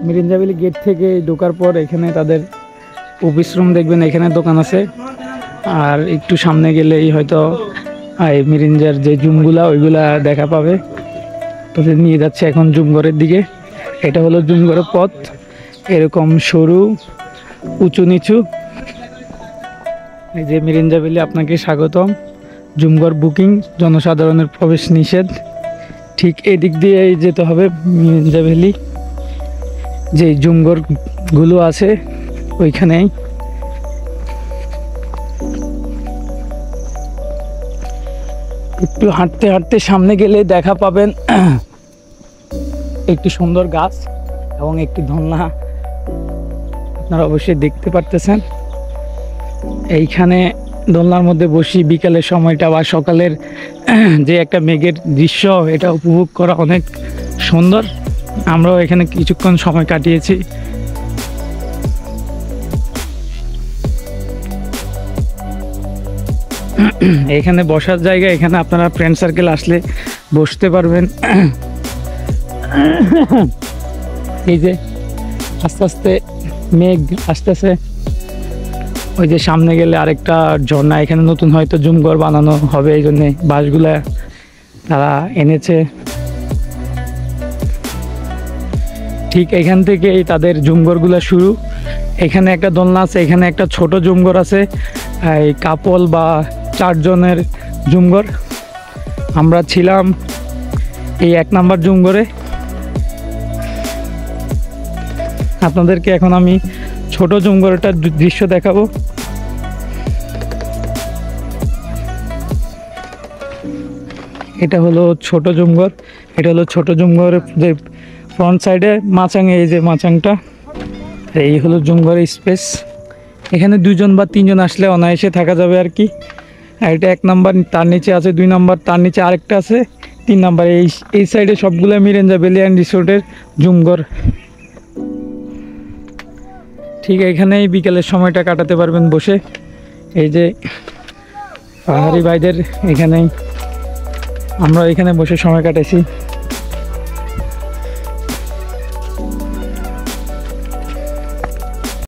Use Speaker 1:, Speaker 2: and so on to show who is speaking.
Speaker 1: Mirinja valley gate থেকে ঢোকার পর এখানে তাদের অফিস রুম দেখবেন, এখানে দোকান আছে। আর একটু সামনে গেলেই হয়তো এই মিরিঞ্জার যে জুমগুলা ওইগুলা দেখা পাবে। তোদের নিয়ে যাচ্ছে এখন জুমঘরের দিকে। এটা হলো জুমঘরের পথ, এরকম সরু উঁচু নিচু। এই যে মিরিঞ্জা ভ্যালি, আপনাকে স্বাগতম। জুমঘর বুকিং, জনসাধারণের প্রবেশ নিষেধ। ঠিক এদিক দিয়ে যেতে হবে মিরিঞ্জা ভ্যালি, যে জুমঘরগুলো আছে ওইখানেই। একটু হাঁটতে হাঁটতে সামনে গেলে দেখা পাবেন একটি সুন্দর গাছ এবং একটি দোলনা, আপনারা অবশ্যই দেখতে পারতেছেন। এইখানে দোলনার মধ্যে বসি বিকালের সময়টা বা সকালের যে একটা মেঘের দৃশ্য, এটা উপভোগ করা অনেক সুন্দর। আমরাও এখানে কিছুক্ষণ সময় কাটিয়েছি। এখানে বসার জায়গা, এখানে আপনারা ফ্রেন্ড সার্কেল আসলে বসতে পারবেন। এই যে আস্তে আস্তে মেঘ আসতেছে, ওই যে সামনে গেলে আরেকটা ঝর্ণা, এখানে নতুন হয়তো জুমঘর বানানো হবে, এই জন্যে বাঁশগুলা তারা এনেছে। ঠিক এখান থেকেই তাদের জুমঘরগুলা শুরু। এখানে একটা দোলনা আছে, এখানে একটা ছোট জুমঘর আছে, এই কাপল বা 4 জনের জুমঘর। আমরা ছিলাম এই 1 নাম্বার জুমঘরে। আপনাদেরকে এখন আমি ছোট জুমঘরটার দৃশ্য দেখাবো। এটা হলো ছোট জুমঘর। এটা হলো ছোট জুমঘরের যে ফ্রন্ট সাইডে মাচাং, এই যে মাচাংটা, এই হলো জুমঘরের স্পেস। এখানে 2 জন বা 3 জন আসলে অনায়াসে থাকা যাবে আর কি। আর এটা 1 নাম্বার, তার নিচে আছে 2 নাম্বার, তার নিচে আরেকটা আছে 3 নাম্বার। এই সাইডে সবগুলো মিরিঞ্জা ভ্যালি অ্যান্ড রিসোর্টের জুমঘর। ঠিক এখানেই বিকেলের সময়টা কাটাতে পারবেন বসে। এই যে পাহাড়ি ভাইদের এখানেই, আমরা এখানে বসে সময় কাটাইছি।